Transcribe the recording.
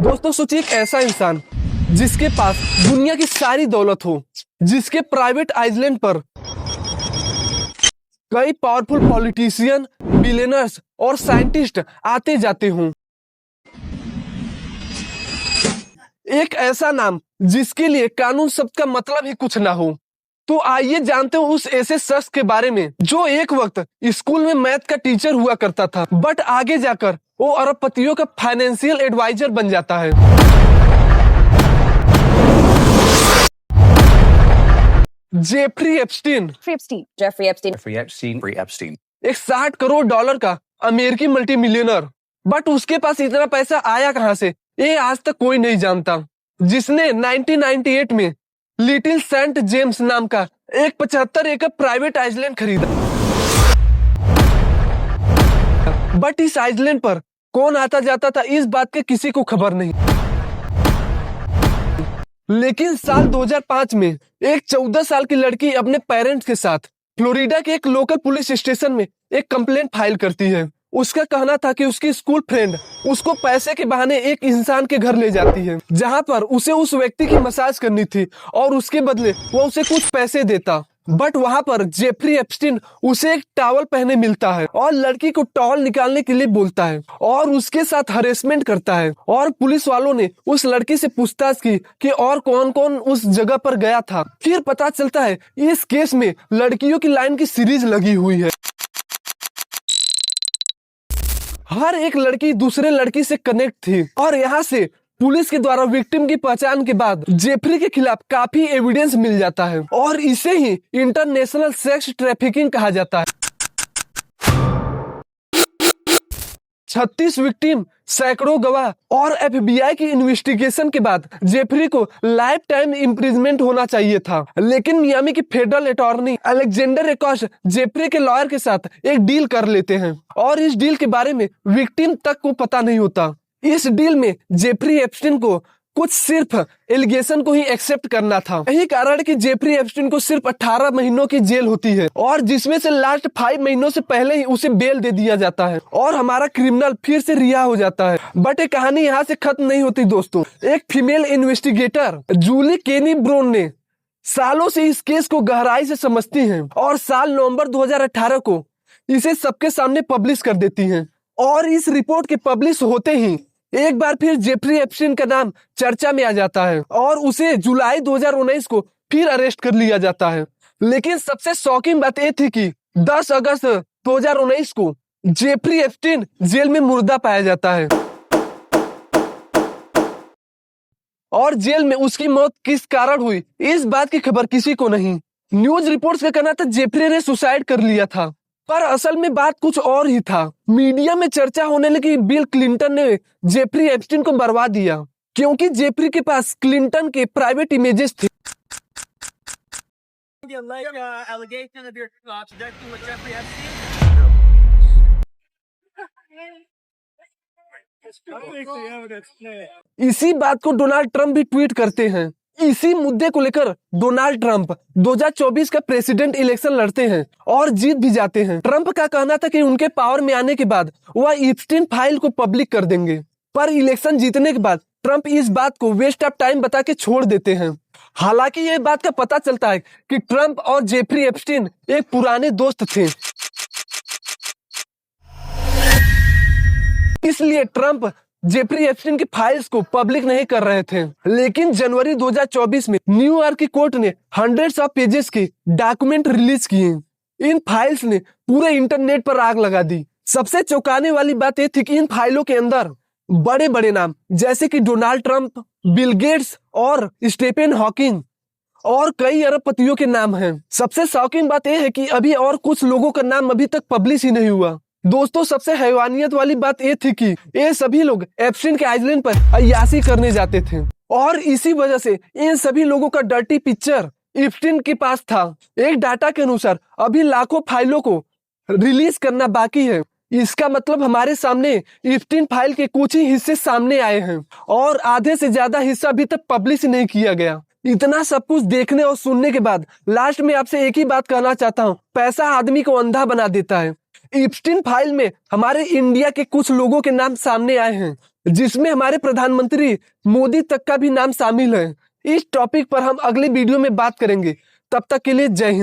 दोस्तों सोचिए एक ऐसा इंसान जिसके पास दुनिया की सारी दौलत हो, जिसके प्राइवेट आइलैंड पर कई पावरफुल पॉलिटिशियन, बिलियनर्स और साइंटिस्ट आते जाते हों। एक ऐसा नाम जिसके लिए कानून शब्द का मतलब ही कुछ ना हो। तो आइए जानते हो उस ऐसे शख्स के बारे में जो एक वक्त स्कूल में मैथ का टीचर हुआ करता था, बट आगे जाकर वो अरबपतियों का फाइनेंशियल एडवाइजर बन जाता है। Jeffrey Epstein. Jeffrey Epstein. एक 60 करोड़ डॉलर का अमेरिकी मल्टी मिलियनर, बट उसके पास इतना पैसा आया कहां से ये आज तक कोई नहीं जानता। जिसने 1998 में लिटिल सेंट जेम्स नाम का एक 75 एकड़ प्राइवेट आइलैंड खरीदा, बट इस आइलैंड पर कौन आता जाता था इस बात के किसी को खबर नहीं। लेकिन साल 2005 में एक 14 साल की लड़की अपने पेरेंट्स के साथ फ्लोरिडा के एक लोकल पुलिस स्टेशन में एक कंप्लेंट फाइल करती है। उसका कहना था कि उसकी स्कूल फ्रेंड उसको पैसे के बहाने एक इंसान के घर ले जाती है, जहां पर उसे उस व्यक्ति की मसाज करनी थी और उसके बदले वो उसे कुछ पैसे देता। बट वहां पर जेफरी एप्स्टीन उसे एक टॉवल पहने मिलता है और लड़की को टॉवल निकालने के लिए बोलता है और उसके साथ हरेसमेंट करता है। और पुलिस वालों ने उस लड़की से पूछताछ की कि और कौन कौन उस जगह पर गया था। फिर पता चलता है इस केस में लड़कियों की लाइन की सीरीज लगी हुई है। हर एक लड़की दूसरे लड़की से कनेक्ट थी और यहाँ से पुलिस के द्वारा विक्टिम की पहचान के बाद जेफरी के खिलाफ काफी एविडेंस मिल जाता है और इसे ही इंटरनेशनल सेक्स ट्रैफिकिंग कहा जाता है। 36 विक्टिम, सैकड़ों गवाह और एफबीआई की इन्वेस्टिगेशन के बाद जेफरी को लाइफ टाइम इम्प्रिजमेंट होना चाहिए था। लेकिन मियामी की फेडरल अटॉर्नी अलेक्जेंडर एकोश जेफरी के लॉयर के साथ एक डील कर लेते हैं और इस डील के बारे में विक्टिम तक को पता नहीं होता। इस डील में जेफरी एप्स्टीन को कुछ सिर्फ एलिगेशन को ही एक्सेप्ट करना था। यही कारण कि जेफरी एप्स्टीन को सिर्फ 18 महीनों की जेल होती है और जिसमें से लास्ट 5 महीनों से पहले ही उसे बेल दे दिया जाता है और हमारा क्रिमिनल फिर से रिहा हो जाता है। बट ये कहानी यहाँ से खत्म नहीं होती दोस्तों। एक फीमेल इन्वेस्टिगेटर जूली केनी ब्रोन ने सालों से इस केस को गहराई से समझती है और साल नवंबर 2018 को इसे सबके सामने पब्लिश कर देती है। और इस रिपोर्ट के पब्लिश होते ही एक बार फिर जेफरी एप्स्टीन का नाम चर्चा में आ जाता है और उसे जुलाई 2019 को फिर अरेस्ट कर लिया जाता है। लेकिन सबसे शॉकिंग बात यह थी कि 10 अगस्त 2019 को जेफरी एप्स्टीन जेल में मुर्दा पाया जाता है और जेल में उसकी मौत किस कारण हुई इस बात की खबर किसी को नहीं। न्यूज रिपोर्ट्स का कहना था जेफरी ने सुसाइड कर लिया था, पर असल में बात कुछ और ही था। मीडिया में चर्चा होने लगी बिल क्लिंटन ने जेफरी एप्स्टीन को मरवा दिया क्योंकि जेफरी के पास क्लिंटन के प्राइवेट इमेजेस थे। इसी बात को डोनाल्ड ट्रंप भी ट्वीट करते हैं। इसी मुद्दे को लेकर डोनाल्ड ट्रंप 2024 का प्रेसिडेंट इलेक्शन लड़ते हैं और जीत भी जाते हैं। ट्रंप का कहना था कि उनके पावर में आने के बाद वह एप्स्टीन फाइल को पब्लिक कर देंगे, पर इलेक्शन जीतने के बाद ट्रंप इस बात को वेस्ट ऑफ टाइम बता के छोड़ देते हैं। हालांकि ये बात का पता चलता है कि ट्रंप और जेफरी एप्स्टीन एक पुराने दोस्त थे, इसलिए ट्रंप जेफरी एप्स्टीन की फाइल्स को पब्लिक नहीं कर रहे थे। लेकिन जनवरी 2024 में न्यूयॉर्क की कोर्ट ने हंड्रेड्स ऑफ पेजेस के डॉक्यूमेंट रिलीज किए। इन फाइल्स ने पूरे इंटरनेट पर आग लगा दी। सबसे चौंकाने वाली बात यह थी कि इन फाइलों के अंदर बड़े बड़े नाम जैसे कि डोनाल्ड ट्रंप, बिल गेट्स और स्टीफन हॉकिंग और कई अरबपतियों के नाम हैं। सबसे शॉकिंग बात यह है कि अभी और कुछ लोगों का नाम अभी तक पब्लिश ही नहीं हुआ। दोस्तों सबसे हैवानियत वाली बात ये थी कि ये सभी लोग एप्स्टीन के आइलैंड पर अय्याशी करने जाते थे और इसी वजह से इन सभी लोगों का डर्टी पिक्चर एप्स्टीन के पास था। एक डाटा के अनुसार अभी लाखों फाइलों को रिलीज करना बाकी है। इसका मतलब हमारे सामने एप्स्टीन फाइल के कुछ ही हिस्से सामने आए हैं और आधे से ज्यादा हिस्सा अभी तक पब्लिश नहीं किया गया। इतना सब कुछ देखने और सुनने के बाद लास्ट में आपसे एक ही बात कहना चाहता हूँ, पैसा आदमी को अंधा बना देता है। एप्स्टीन फाइल में हमारे इंडिया के कुछ लोगों के नाम सामने आए हैं जिसमें हमारे प्रधानमंत्री मोदी तक का भी नाम शामिल है। इस टॉपिक पर हम अगले वीडियो में बात करेंगे। तब तक के लिए जय हिंद।